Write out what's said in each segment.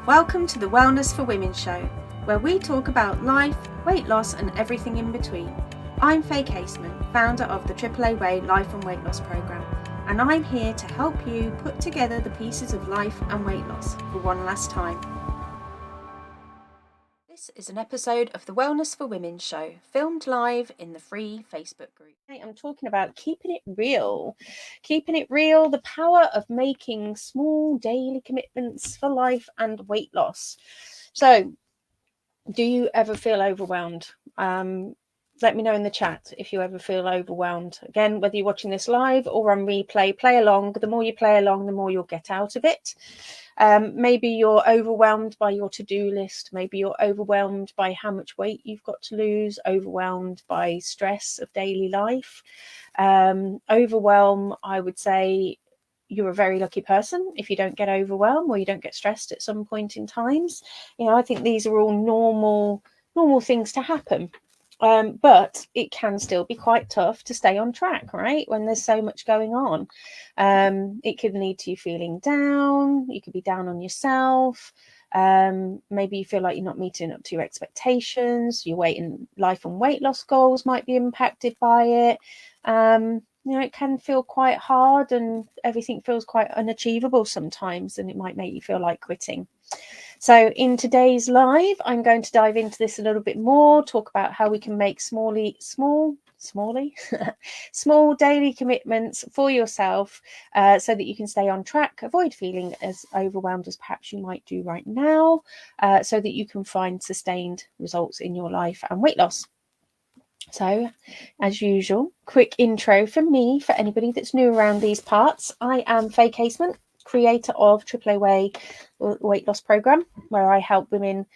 Welcome to the Wellness for Women show, where we talk about life, weight loss and everything in between. I'm Faye Caseman, founder of the AAA Way Life and Weight Loss Programme, and I'm here to help you put together the pieces of life and weight loss for one last time. This is an episode of the Wellness for Women show, filmed live in the free Facebook group. I'm talking about keeping it real, the power of making small daily commitments for life and weight loss. So, do you ever feel overwhelmed? Let me know in the chat if you ever feel overwhelmed. Again, whether you're watching this live or on replay, play along. The more you play along, the more you'll get out of it. Maybe you're overwhelmed by your to-do list. Maybe you're overwhelmed by how much weight you've got to lose, overwhelmed by stress of daily life. Overwhelm, I would say, you're a very lucky person if you don't get overwhelmed or you don't get stressed at some point in times. I think these are all normal things to happen. But it can still be quite tough to stay on track, right? When there's so much going on. It could lead to you feeling down. You could be down on yourself. Maybe you feel like you're not meeting up to your expectations. Your life and weight loss goals might be impacted by it. It can feel quite hard and everything feels quite unachievable sometimes, and it might make you feel like quitting. So in today's live, I'm going to dive into this a little bit more, talk about how we can make small daily commitments for yourself so that you can stay on track, avoid feeling as overwhelmed as perhaps you might do right now, so that you can find sustained results in your life and weight loss. So, as usual, quick intro from me for anybody that's new around these parts. I am Faye Caseman, creator of AAA Way Weight Loss Programme, where I help women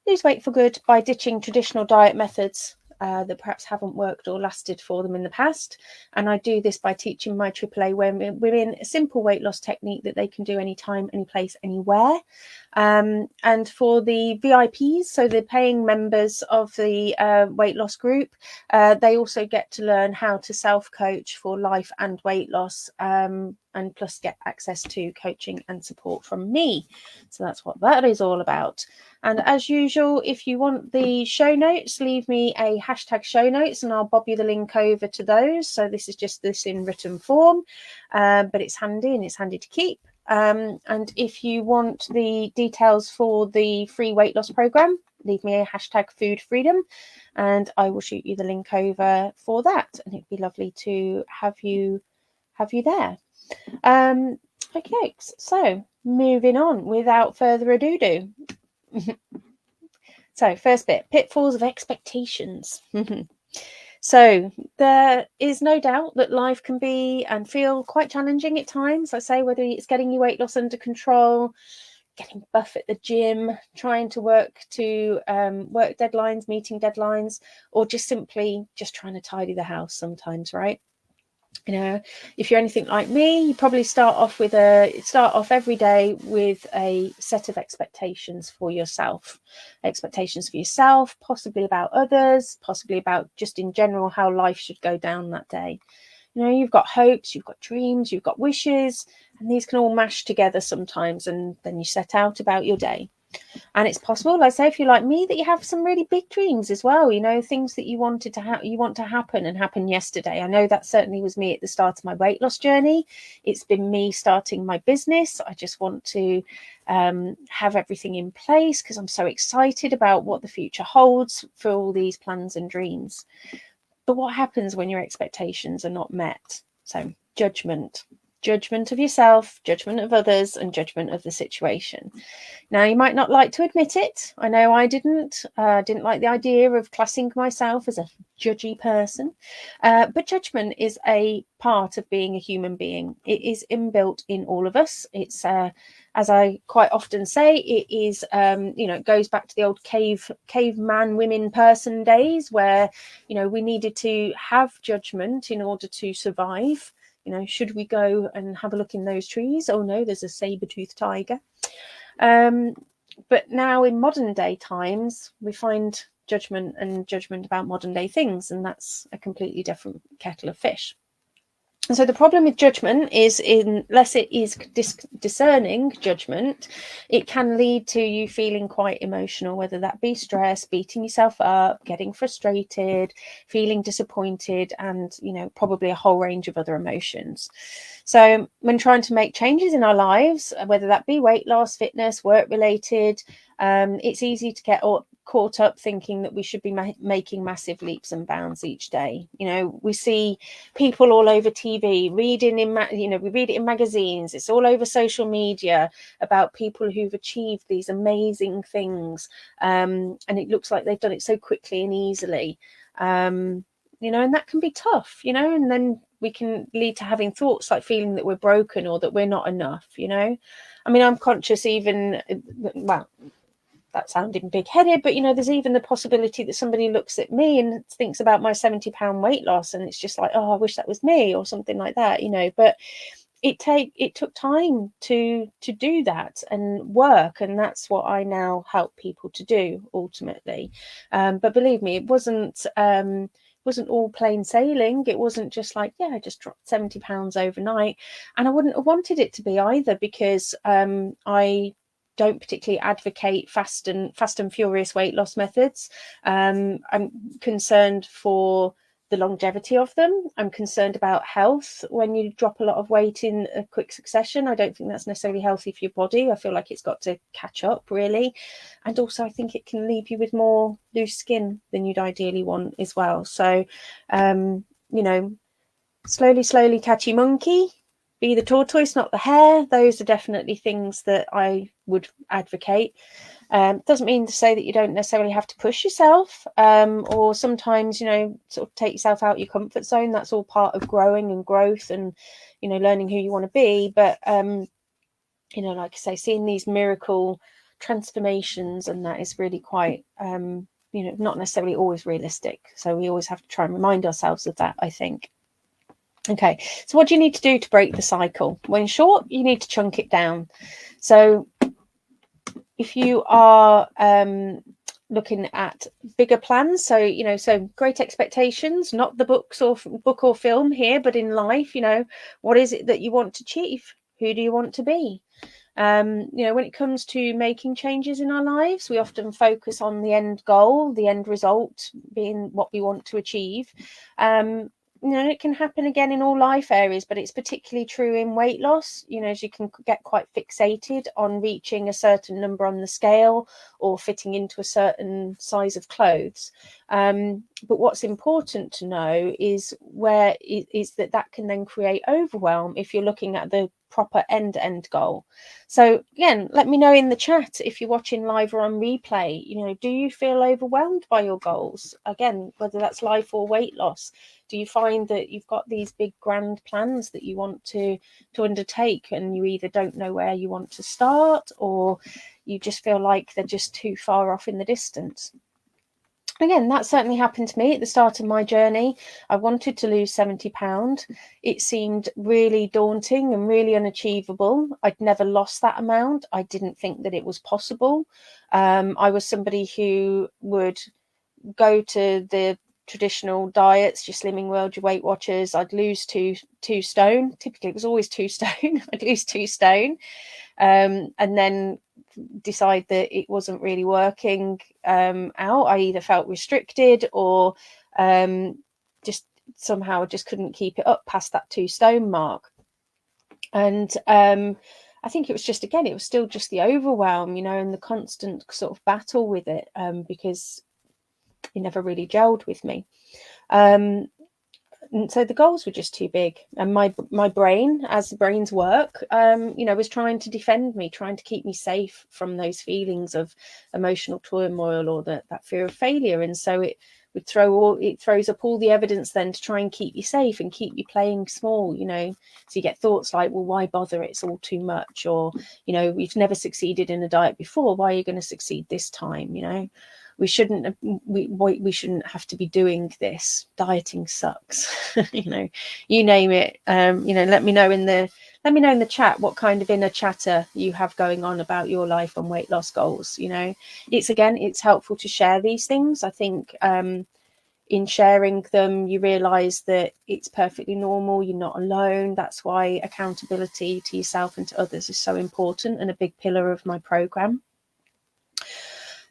lose weight for good by ditching traditional diet methods that perhaps haven't worked or lasted for them in the past. And I do this by teaching my AAA women a simple weight loss technique that they can do anytime, any place, anywhere. And for the VIPs, so the paying members of the weight loss group, they also get to learn how to self-coach for life and weight loss, and plus get access to coaching and support from me. So that's what that is all about. And as usual, if you want the show notes, leave me a hashtag show notes and I'll bob you the link over to those. So this is just this in written form, but it's handy and it's handy to keep. And if you want the details for the free weight loss program, leave me a hashtag food freedom and I will shoot you the link over for that. And it'd be lovely to have you there. Okay, so moving on without further ado. So first bit, pitfalls of expectations. So there is no doubt that life can be and feel quite challenging at times. I say whether it's getting your weight loss under control, getting buff at the gym, trying to work deadlines, meeting deadlines, or just simply just trying to tidy the house sometimes, right? If you're anything like me, you probably start off every day with a set of expectations for yourself, possibly about others, possibly about just in general how life should go down that day. You've got hopes, you've got dreams, you've got wishes, and these can all mash together sometimes, and then you set out about your day. And it's possible, I say, if you're like me, that you have some really big dreams as well. Things that you want to happen and happen yesterday. I know that certainly was me at the start of my weight loss journey. It's been me starting my business. I just want to have everything in place because I'm so excited about what the future holds for all these plans and dreams. But what happens when your expectations are not met? So judgment of yourself, judgment of others, and judgment of the situation. Now, you might not like to admit it. I know I didn't like the idea of classing myself as a judgy person, but judgment is a part of being a human being. It is inbuilt in all of us. It's as I quite often say, it is it goes back to the old caveman women person days where we needed to have judgment in order to survive. Should we go and have a look in those trees? Oh no, there's a saber-toothed tiger. But now in modern day times, we find judgment about modern day things, and that's a completely different kettle of fish. And so the problem with judgment is, unless it is discerning judgment, it can lead to you feeling quite emotional, whether that be stress, beating yourself up, getting frustrated, feeling disappointed, and, you know, probably a whole range of other emotions. So when trying to make changes in our lives, whether that be weight loss, fitness, work related, it's easy to get caught up thinking that we should be making massive leaps and bounds each day. You know, we see people all over TV, reading in, we read it in magazines, it's all over social media about people who've achieved these amazing things, and it looks like they've done it so quickly and easily, you know, and that can be tough, you know, and then we can lead to having thoughts like feeling that we're broken or that we're not enough, you know. I mean, I'm conscious even, well, that sounding big-headed, but, you know, there's even the possibility that somebody looks at me and thinks about my 70-pound weight loss, and it's just like, oh, I wish that was me, or something like that, you know. But it took time to do that and work, and that's what I now help people to do ultimately. But believe me, it wasn't all plain sailing. It wasn't just like, yeah, I just dropped 70 pounds overnight, and I wouldn't have wanted it to be either, because I don't particularly advocate fast and furious weight loss methods. I'm concerned for the longevity of them. I'm concerned about health. When you drop a lot of weight in a quick succession, I don't think that's necessarily healthy for your body. I feel like it's got to catch up, really. And also, I think it can leave you with more loose skin than you'd ideally want as well. So, you know, slowly catch your monkey. Be the tortoise, not the hare. Those are definitely things that I would advocate. Doesn't mean to say that you don't necessarily have to push yourself, or sometimes, you know, sort of take yourself out your comfort zone. That's all part of growing and growth, and, you know, learning who you want to be. But, you know, like I say, seeing these miracle transformations, and that is really quite, you know, not necessarily always realistic. So we always have to try and remind ourselves of that, I think. Okay, so what do you need to do to break the cycle? Well, in short, you need to chunk it down. So if you are looking at bigger plans, so, you know, so great expectations, not the book or film here, but in life, you know, what is it that you want to achieve? Who do you want to be? You know, when it comes to making changes in our lives, we often focus on the end goal, the end result being what we want to achieve. You know, it can happen again in all life areas, but it's particularly true in weight loss. You know, as you can get quite fixated on reaching a certain number on the scale or fitting into a certain size of clothes. But what's important to know is that can then create overwhelm if you're looking at the proper end goal. So again, let me know in the chat if you're watching live or on replay, you know, do you feel overwhelmed by your goals? Again, whether that's life or weight loss. Do you find that you've got these big grand plans that you want to undertake, and you either don't know where you want to start, or you just feel like they're just too far off in the distance? Again, that certainly happened to me at the start of my journey. I wanted to lose 70 pounds. It seemed really daunting and really unachievable. I'd never lost that amount. I didn't think that it was possible. I was somebody who would go to the traditional diets, your Slimming World, your Weight Watchers. I'd lose two stone. Typically, it was always 2 stone. I'd lose 2 stone, and then decide that it wasn't really working out. I either felt restricted or just somehow I just couldn't keep it up past that 2 stone mark. And I think it was just, again, it was still just the overwhelm, you know, and the constant sort of battle with it, because it never really gelled with me. And so the goals were just too big, and my brain, as the brains work, you know, was trying to defend me, trying to keep me safe from those feelings of emotional turmoil or that fear of failure. And so it throws up all the evidence then to try and keep you safe and keep you playing small, you know. So you get thoughts like, well, why bother? It's all too much. Or, you know, we've never succeeded in a diet before. Why are you going to succeed this time? You know, we shouldn't have to be doing this. Dieting sucks. You know, you name it. You know, let me know in the chat what kind of inner chatter you have going on about your life and weight loss goals. You know, it's helpful to share these things. I think in sharing them, you realize that it's perfectly normal. You're not alone. That's why accountability to yourself and to others is so important and a big pillar of my program.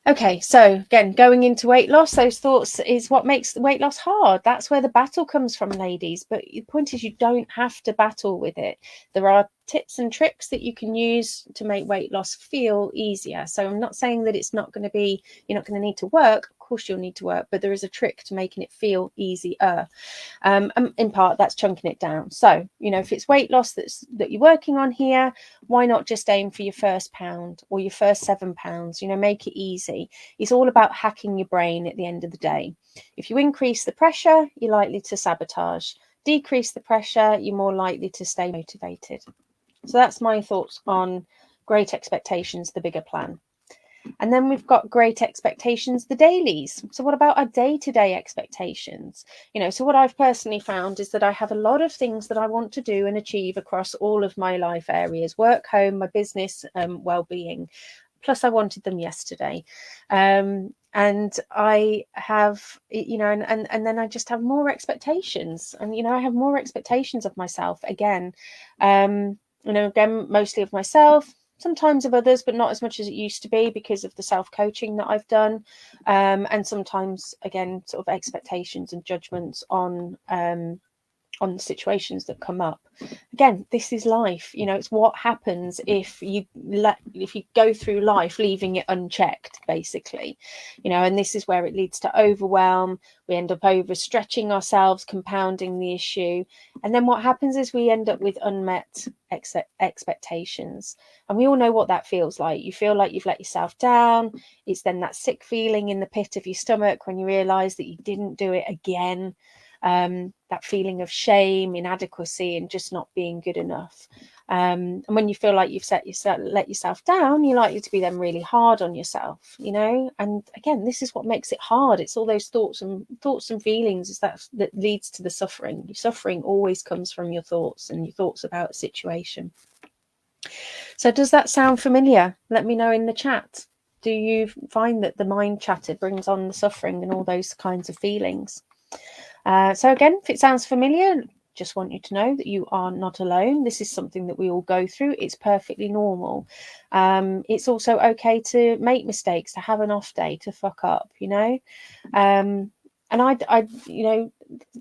Okay, so again, going into weight loss, those thoughts is what makes the weight loss hard. That's where the battle comes from, ladies. But the point is, you don't have to battle with it. There are tips and tricks that you can use to make weight loss feel easier. So I'm not saying that it's not going to be, you're not going to need to work. Of course, you'll need to work, but there is a trick to making it feel easier. In part, that's chunking it down. So, if it's weight loss that you're working on here, why not just aim for your first pound or your first 7 pounds? Make it easy. It's all about hacking your brain at the end of the day. If you increase the pressure, you're likely to sabotage. Decrease the pressure, you're more likely to stay motivated. So that's my thoughts on Great Expectations, the bigger plan. And then we've got Great Expectations, the dailies. So what about our day-to-day expectations? So what I've personally found is that I have a lot of things that I want to do and achieve across all of my life areas: work, home, my business, well-being. Plus I wanted them yesterday. And I have, and then I just have more expectations. And, I have more expectations of myself again. Again, mostly of myself, sometimes of others, but not as much as it used to be because of the self-coaching that I've done. And sometimes, again, sort of expectations and judgments on the situations that come up. Again, this is life. It's what happens if you go through life leaving it unchecked, basically. And this is where it leads to overwhelm. We end up overstretching ourselves, compounding the issue. And then what happens is we end up with unmet expectations. And we all know what that feels like. You feel like you've let yourself down. It's then that sick feeling in the pit of your stomach when you realize that you didn't do it again. That feeling of shame, inadequacy, and just not being good enough. And when you feel like you've let yourself down, you're likely to be then really hard on yourself, And again, this is what makes it hard. It's all those thoughts and feelings is that leads to the suffering. Your suffering always comes from your thoughts and your thoughts about a situation. So does that sound familiar? Let me know in the chat. Do you find that the mind chatter brings on the suffering and all those kinds of feelings? So again, if it sounds familiar, just want you to know that you are not alone. This is something that we all go through. It's perfectly normal. It's also okay to make mistakes, to have an off day, to fuck up, and I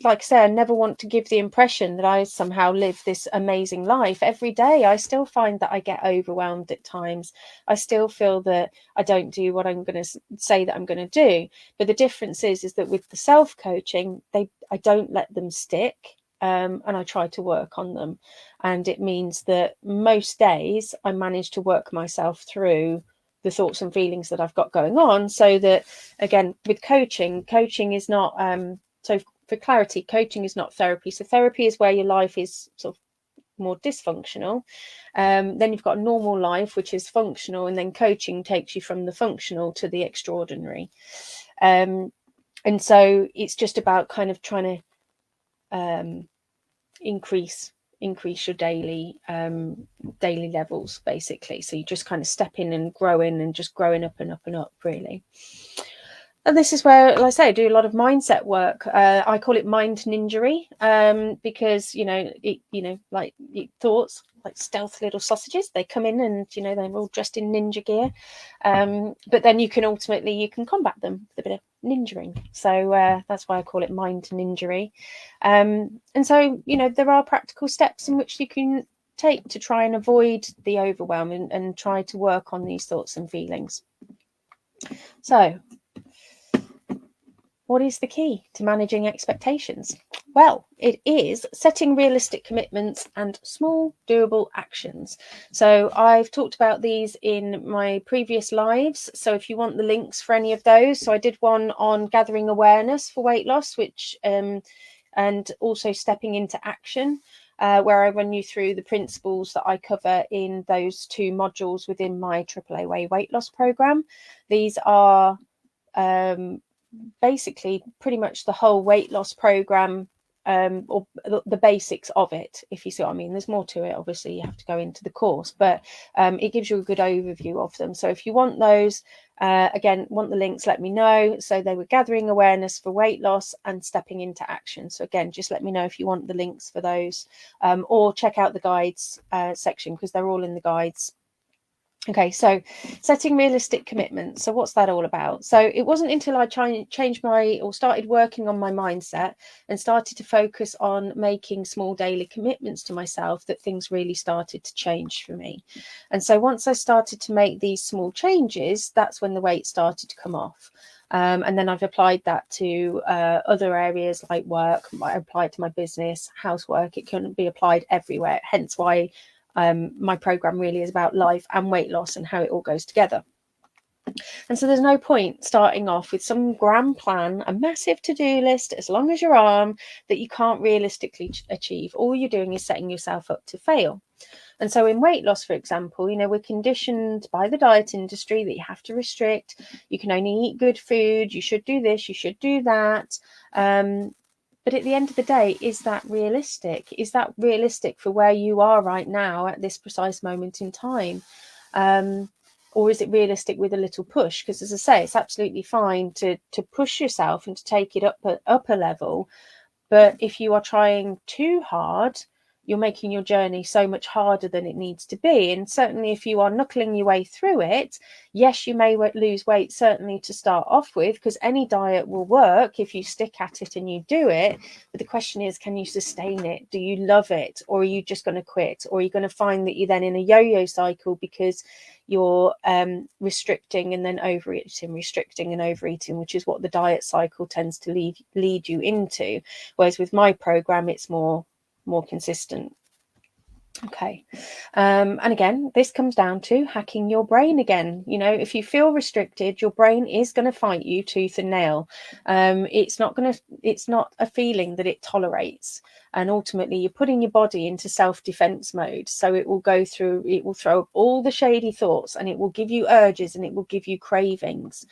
like I say, I never want to give the impression that I somehow live this amazing life. Every day I still find that I get overwhelmed at times. I still feel that I don't do what I'm going to say that I'm going to do. But the difference is that with the self-coaching, I don't let them stick. And I try to work on them. And it means that most days I manage to work myself through the thoughts and feelings that I've got going on, so that, again, with coaching is not, so for clarity, coaching is not therapy. So therapy is where your life is sort of more dysfunctional. Then you've got a normal life, which is functional, and then coaching takes you from the functional to the extraordinary. And so it's just about kind of trying to increase your daily levels, basically. So you just kind of step in and growing and just growing up and up and up, really. And this is where, like I say, I do a lot of mindset work. I call it mind ninjery, because like thoughts, like stealth little sausages, they come in and they're all dressed in ninja gear, but then you can combat them with a bit of ninjering. So that's why I call it mind ninjery. And so there are practical steps in which you can take to try and avoid the overwhelm and try to work on these thoughts and feelings. So what is the key to managing expectations? Well, it is setting realistic commitments and small, doable actions. So I've talked about these in my previous lives. So if you want the links for any of those, so I did one on gathering awareness for weight loss, which and also stepping into action, where I run you through the principles that I cover in those 2 modules within my AAA weight loss program. These are basically pretty much the whole weight loss program, or the basics of it, if you see what I mean. There's more to it, obviously you have to go into the course, but it gives you a good overview of them. So if you want those, Again, want the links, let me know. So they were gathering awareness for weight loss and stepping into action. So again, just let me know if you want the links for those, or check out the guides section, because they're all in the guides. Okay, so setting realistic commitments. So what's that all about? So it wasn't until I changed or started working on my mindset and started to focus on making small daily commitments to myself that things really started to change for me. And so once I started to make these small changes, that's when the weight started to come off. And then I've applied that to other areas like work. I applied to my business, housework. It can be applied everywhere. Hence why my program really is about life and weight loss and how it all goes together. And so there's no point starting off with some grand plan, a massive to-do list as long as your arm, that you can't realistically achieve. All you're doing is setting yourself up to fail. And so in weight loss, for example, we're conditioned by the diet industry that you have to restrict, you can only eat good food, you should do this, you should do that. But at the end of the day, is that realistic? Is that realistic for where you are right now at this precise moment in time? Or is it realistic with a little push? Because as I say, it's absolutely fine to push yourself and to take it up a level. But if you are trying too hard, you're making your journey so much harder than it needs to be. And certainly if you are knuckling your way through it, yes, you may lose weight, certainly to start off with, because any diet will work if you stick at it and you do it. But the question is, can you sustain it? Do you love it? Or are you just going to quit? Or are you going to find that you're then in a yo-yo cycle because you're restricting and then overeating, restricting and overeating, which is what the diet cycle tends to lead you into. Whereas with my program, it's more consistent. Okay. And again, this comes down to hacking your brain again. If you feel restricted, your brain is going to fight you tooth and nail. It's not a feeling that it tolerates. And ultimately, you're putting your body into self-defense mode. So it will throw up all the shady thoughts, and it will give you urges, and it will give you cravings.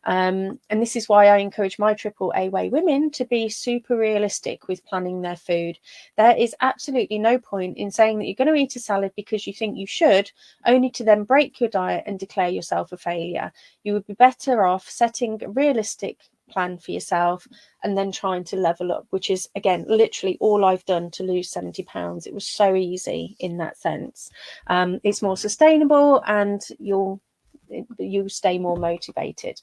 And this is why I encourage my AAA way women to be super realistic with planning their food. There is absolutely no point in saying that you're going to eat a salad because you think you should, only to then break your diet and declare yourself a failure. You would be better off setting a realistic plan for yourself and then trying to level up, which is, again, literally all I've done to lose 70 pounds. It was so easy in that sense. It's more sustainable, and you stay more motivated.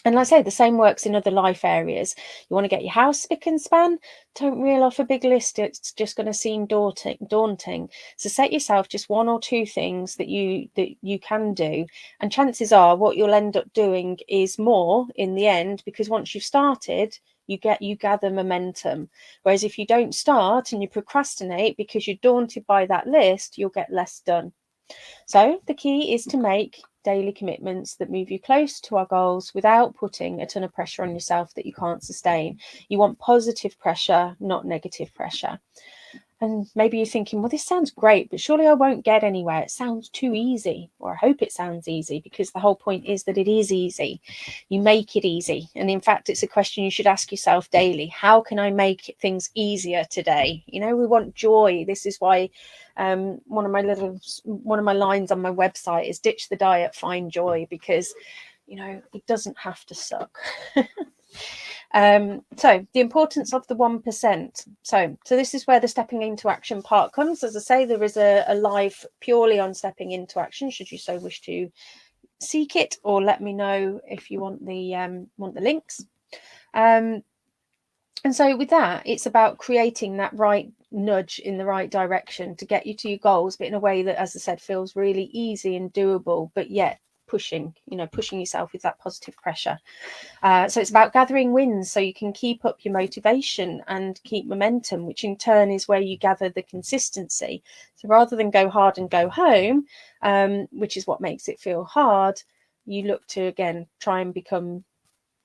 And like I say, the same works in other life areas. You want to get your house spick and span? Don't reel off a big list. It's just going to seem daunting. So set yourself just one or two things that you can do. And chances are what you'll end up doing is more in the end, because once you've started, you gather momentum. Whereas if you don't start and you procrastinate because you're daunted by that list, you'll get less done. So the key is to make daily commitments that move you close to our goals without putting a ton of pressure on yourself that you can't sustain. You want positive pressure, not negative pressure. And maybe you're thinking, well, this sounds great, but surely I won't get anywhere. It sounds too easy, or I hope it sounds easy, because the whole point is that it is easy. You make it easy. And in fact, it's a question you should ask yourself daily. How can I make things easier today? We want joy. This is why one of my lines on my website is ditch the diet, find joy, because it doesn't have to suck. So the importance of the 1%. So this is where the stepping into action part comes. As I say, there is a live purely on stepping into action, should you so wish to seek it, or let me know if you want the links. And so with that, it's about creating that right nudge in the right direction to get you to your goals, but in a way that, as I said, feels really easy and doable, but yet pushing yourself with that positive pressure. So it's about gathering wins so you can keep up your motivation and keep momentum, which in turn is where you gather the consistency. So rather than go hard and go home, which is what makes it feel hard, you look to, again, try and become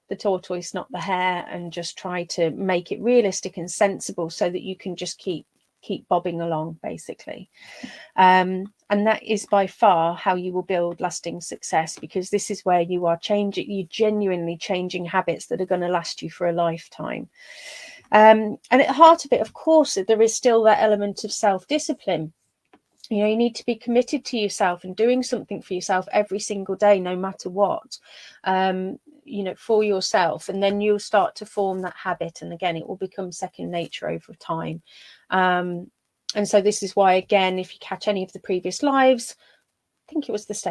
the tortoise, not the hare, and just try to make it realistic and sensible so that you can just keep bobbing along, basically. And that is by far how you will build lasting success, because this is where you are genuinely changing habits that are going to last you for a lifetime. And at the heart of it, of course, there is still that element of self-discipline. You know, you need to be committed to yourself and doing something for yourself every single day, no matter what, you know, for yourself. And then you'll start to form that habit. And again, it will become second nature over time. And so this is why, again, if you catch any of the previous lives, I think it was it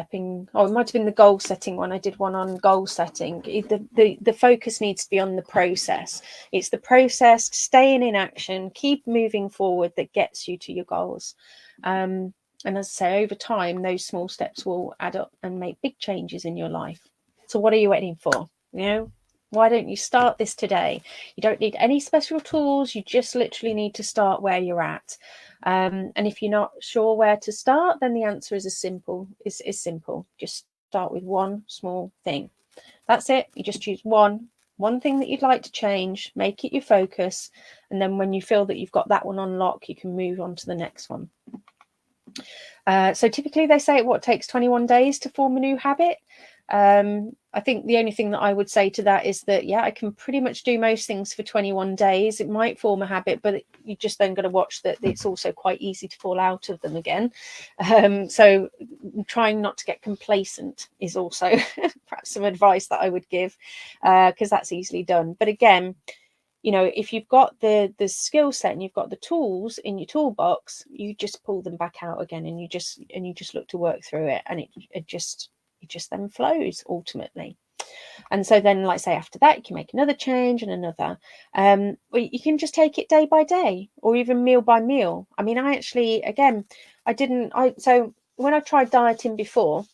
might have been the goal setting one. I did one on goal setting. The focus needs to be on the process. It's the process, staying in action, keep moving forward, that gets you to your goals. And as I say, over time, those small steps will add up and make big changes in your life. So what are you waiting for? You know, why don't you start this today? You don't need any special tools. You just literally need to start where you're at. And if you're not sure where to start, then the answer is simple. Just start with one small thing. That's it. You just choose one thing that you'd like to change, make it your focus, and then when you feel that you've got that one on lock, you can move on to the next one. So typically they say it takes 21 days to form a new habit. I think the only thing that I would say to that is that, yeah, I can pretty much do most things for 21 days. It might form a habit, but you just then got to watch that it's also quite easy to fall out of them again. So trying not to get complacent is also perhaps some advice that I would give, because that's easily done. But again, you know, if you've got the skill set and you've got the tools in your toolbox, you just pull them back out again, and you just look to work through it, and it just then flows ultimately. And so then, like say, after that, you can make another change and another. Or you can just take it day by day, or even meal by meal. I mean, so when I tried dieting before,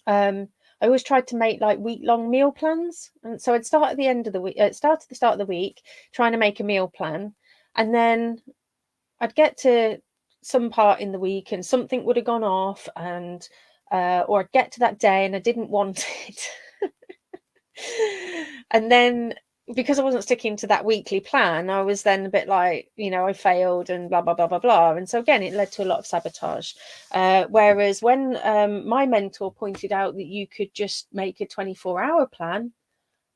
I always tried to make like week-long meal plans, and so I'd start at the end of the week, start at the start of the week, trying to make a meal plan, and then I'd get to some part in the week, and something would have gone off, and or I'd get to that day and I didn't want it, and then because I wasn't sticking to that weekly plan, I was then a bit like, you know, I failed and blah, blah, blah, blah, blah. And so again, it led to a lot of sabotage. Whereas when my mentor pointed out that you could just make a 24-hour plan,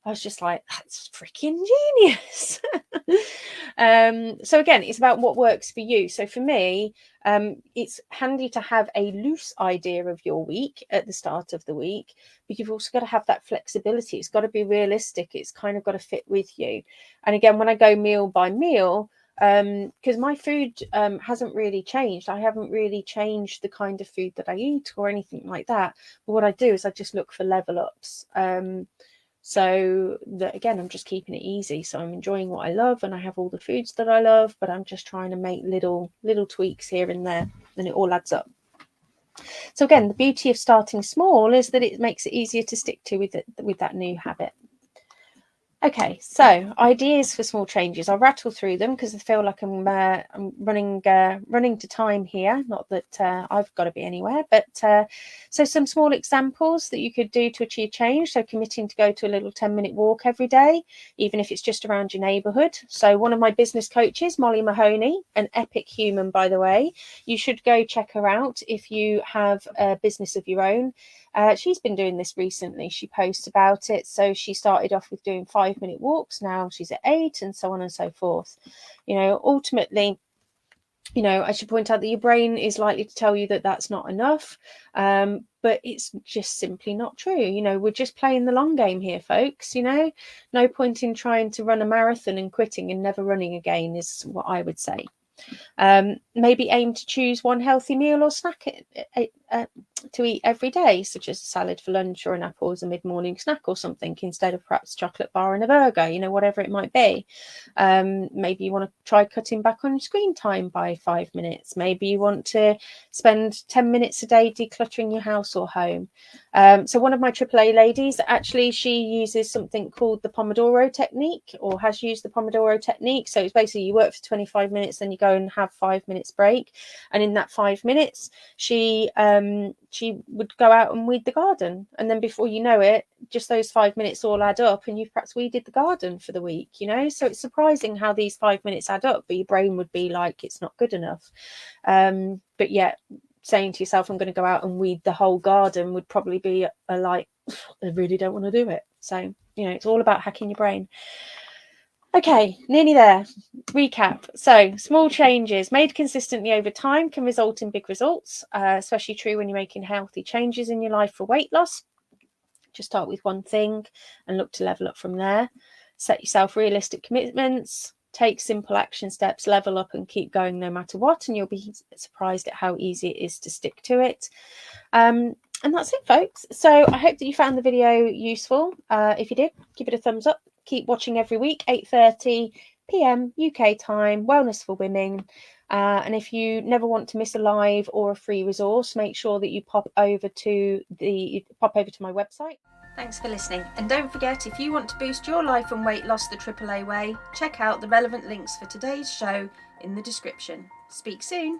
I was just like, that's freaking genius. So again, it's about what works for you. So for me, it's handy to have a loose idea of your week at the start of the week, but you've also got to have that flexibility. It's got to be realistic. It's kind of got to fit with you. And again, when I go meal by meal, because my food hasn't really changed. I haven't really changed the kind of food that I eat or anything like that. But what I do is I just look for level ups. So that, again, I'm just keeping it easy. So I'm enjoying what I love, and I have all the foods that I love, but I'm just trying to make little tweaks here and there, and it all adds up. So again, the beauty of starting small is that it makes it easier to stick to with that new habit. Okay, so ideas for small changes. I'll rattle through them because I feel like I'm running to time here. Not that I've got to be anywhere, but so some small examples that you could do to achieve change. So committing to go to a little 10-minute walk every day, even if it's just around your neighbourhood. So one of my business coaches, Molly Mahoney, an epic human, by the way. You should go check her out if you have a business of your own. She's been doing this recently. She posts about it. So she started off with doing 5-minute walks. Now she's at 8, and so on and so forth. You know, ultimately, you know, I should point out that your brain is likely to tell you that that's not enough. But it's just simply not true. You know, we're just playing the long game here, folks. You know, no point in trying to run a marathon and quitting and never running again is what I would say. Maybe aim to choose one healthy meal or snack to eat every day, such as a salad for lunch or an apple as a mid-morning snack or something, instead of perhaps a chocolate bar and a burger, you know, whatever it might be. Maybe you want to try cutting back on screen time by 5 minutes. Maybe you want to spend 10 minutes a day decluttering your house or home. So one of my AAA ladies, actually, she uses something called the Pomodoro technique, or has used the Pomodoro technique. So it's basically you work for 25 minutes, then you go and have 5 minutes break. And in that 5 minutes, she would go out and weed the garden. And then before you know it, just those 5 minutes all add up, and you've perhaps weeded the garden for the week, you know. So it's surprising how these 5 minutes add up, but your brain would be like, it's not good enough. But yet saying to yourself, I'm going to go out and weed the whole garden would probably be I really don't want to do it. So, you know, it's all about hacking your brain. Okay, nearly there. Recap. So, small changes made consistently over time can result in big results, especially true when you're making healthy changes in your life for weight loss. Just start with one thing and look to level up from there. Set yourself realistic commitments, take simple action steps, level up and keep going no matter what, and you'll be surprised at how easy it is to stick to it. And that's it, folks. So I hope that you found the video useful. If you did, give it a thumbs up. Keep watching every week, 8:30 p.m. UK time, Wellness for Women. And if you never want to miss a live or a free resource, make sure that you pop over to my website. Thanks for listening. And don't forget, if you want to boost your life and weight loss the AAA way, check out the relevant links for today's show in the description. Speak soon.